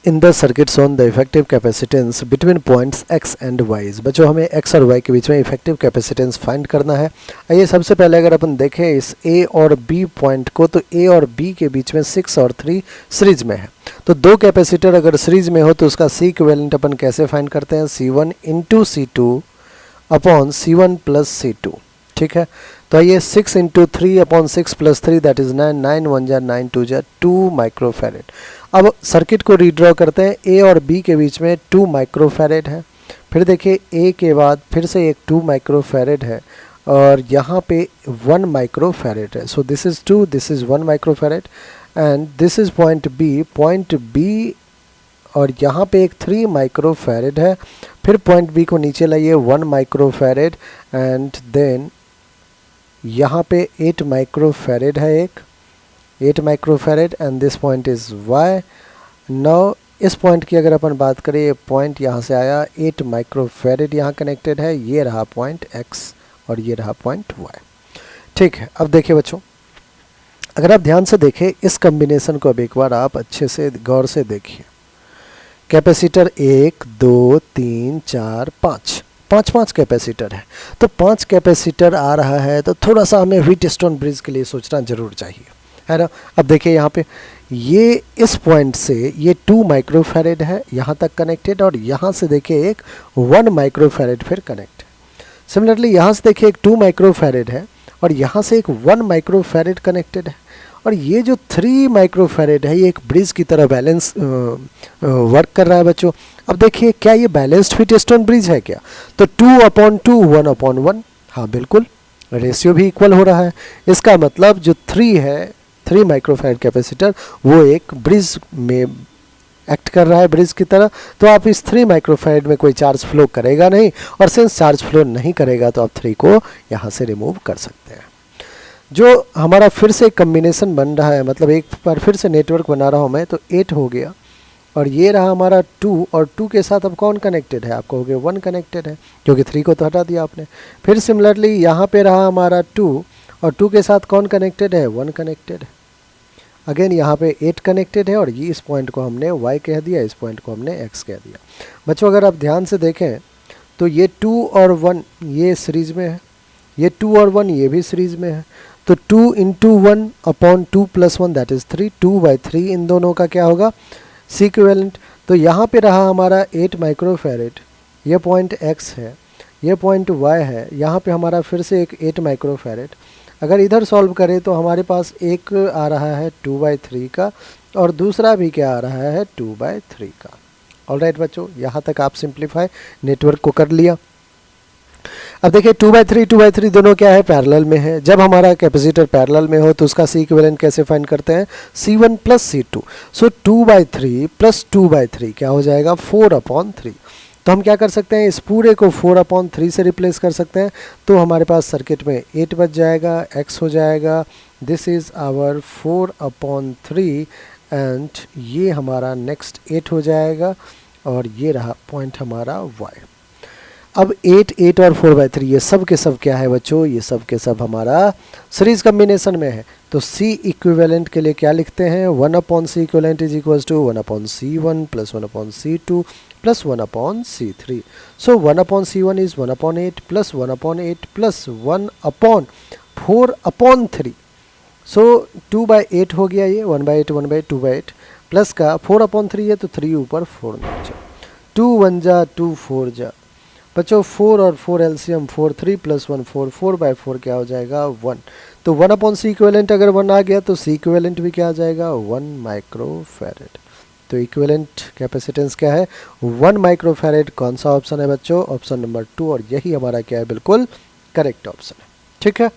In the circuits on the effective capacitance between points x and y। बच्चों हमें x और y के बीच में इफेक्टिव कैपेसिटेंस फाइंड करना है। आइए सबसे पहले अगर अपन देखें इस a और b पॉइंट को, तो a और b के बीच में 6 और 3 सीरीज में है। तो दो कैपेसिटर अगर सीरीज में हो तो उसका C इक्विवेलेंट अपन कैसे फाइंड करते हैं, C1 into C2 upon C1 plus C2। ठीक है, तो आइए 6 into 3 upon 6 plus 3 that is 9, 9 1 जा 9 2 जा 2 माइक्रोफैरेड। अब सर्किट को रीड्रॉ करते हैं। ए और बी के बीच में 2 माइक्रोफैरेड है। फिर देखिए ए के बाद फिर से एक 2 माइक्रोफैरेड है और यहाँ पे 1 माइक्रोफैरेड है। So this is 2, this is 1 microfarad and this is point B और यहाँ पे एक 3 माइक्रोफैरेड है। फिर पॉइंट बी को नीचे लाइए 1 माइक्रोफैरेड एंड देन यहाँ पे 8 माइक्रोफैरेड है, एक 8 microfarad and this point is y। Now इस पॉइंट की अगर अपन बात करें, ये पॉइंट यहाँ से आया, 8 माइक्रोफैरेड यहाँ कनेक्टेड है, ये रहा पॉइंट x और ये रहा पॉइंट y। ठीक है, अब देखिए बच्चों, अगर आप ध्यान से देखें इस कॉम्बिनेशन को, अब एक बार आप अच्छे से गौर से देखिए। कैपेसिटर 1 2 3 4 5 कैपेसिटर है। तो 5 कैपेसिटर आ रहा है तो थोड़ा सा हमें व्हीटस्टोन ब्रिज के लिए सोचना जरूर चाहिए, है ना। अब देखिए यहाँ पे ये इस पॉइंट से ये 2 माइक्रोफैरेड है यहाँ तक कनेक्टेड और यहाँ से देखिए एक 1 माइक्रोफैरेड फिर कनेक्ट। सिमिलरली यहाँ से देखिए एक 2 माइक्रोफैरेड है और यहाँ से एक 1 माइक्रोफैरेड कनेक्टेड है और ये जो 3 माइक्रोफैरेड है ये एक ब्रिज की तरह बैलेंस वर्क कर रहा है बच्चों। अब देखिए क्या ये बैलेंस्ड व्हीटस्टोन ब्रिज है क्या, तो 2/2 1/1, हाँ बिल्कुल, रेशियो भी इक्वल हो रहा है। इसका मतलब जो 3 है 3 माइक्रोफैरेड कैपेसिटर वो एक ब्रिज में एक्ट कर रहा है, ब्रिज की तरह। तो आप इस 3 माइक्रोफैरेड में कोई चार्ज फ्लो करेगा नहीं और सिंस चार्ज फ्लो नहीं करेगा तो आप 3 को यहाँ से रिमूव कर सकते हैं। जो हमारा फिर से एक कम्बिनेशन बन रहा है, मतलब एक बार फिर से नेटवर्क बना रहा हूँ मैं, तो 8 हो गया और ये रहा हमारा 2 और 2 के साथ अब कौन कनेक्टेड है, आपको हो गया 1 कनेक्टेड है क्योंकि 3 को तो हटा दिया आपने। फिर सिमिलरली यहाँ पे रहा हमारा 2 और 2 के साथ कौन कनेक्टेड है, 1 कनेक्टेड है। अगेन यहाँ पे 8 कनेक्टेड है और ये इस पॉइंट को हमने y कह दिया, इस पॉइंट को हमने x कह दिया। बच्चों अगर आप ध्यान से देखें तो ये 2 और 1 ये सीरीज में है, ये 2 और 1 ये भी सीरीज में है। तो 2 into 1 upon 2 plus 1 that is 3, 2/3 इन दोनों का क्या होगा, C इक्विवेलेंट। तो यहाँ पे रहा हमारा 8 माइक्रोफैरेड, ये पॉइंट x है, ये पॉइंट y है, यहाँ पे हमारा फिर से एक 8 माइक्रोफैरेड। अगर इधर सॉल्व करें तो हमारे पास एक आ रहा है 2/3 का और दूसरा भी क्या आ रहा है 2/3 का। ऑलराइट बच्चों, यहाँ तक आप सिंप्लीफाई नेटवर्क को कर लिया। अब देखिए 2/3 दोनों क्या है, पैरेलल में है। जब हमारा कैपेसिटर पैरेलल में हो तो उसका C इक्विवेलेंट कैसे फाइंड करते हैं, C1 प्लस C2। सो 2/3 प्लस 2/3 क्या हो जाएगा, 4/3। तो हम क्या कर सकते हैं, इस पूरे को 4/3 से रिप्लेस कर सकते हैं। तो हमारे पास सर्किट में 8 बच जाएगा, x हो जाएगा, दिस इज़ आवर 4/3 एंड ये हमारा नेक्स्ट 8 हो जाएगा और ये रहा पॉइंट हमारा y। अब 8 और 4/3 ये सब के सब क्या है बच्चों, ये सब के सब हमारा सीरीज कम्बिनेशन में है। तो C इक्विवेलेंट के लिए क्या लिखते हैं, 1/C equivalent is equals to 1/C1 plus 1/C2 plus 1/C3। So 1/C1 is 1/8 plus 1/8 plus 1/4/3। So 2/8 हो गया, ये 1/8 1/8 2/8 प्लस का 4/3 है तो 3 ऊपर 4 नीचे, 2 1 जा 2 4 जा बच्चों, 4 और 4 एलसीएम 4, 3 प्लस 1 4, 4/4 क्या हो जाएगा 1। तो 1/C इक्विवेलेंट अगर 1 आ गया तो C इक्विवेलेंट भी क्या आ जाएगा 1 माइक्रोफैरेड। तो इक्विवेलेंट कैपेसिटेंस क्या है 1 माइक्रोफैरेड। कौन सा ऑप्शन है बच्चों, ऑप्शन नंबर 2, और यही हमारा क्या है बिल्कुल करेक्ट ऑप्शन है। ठीक है।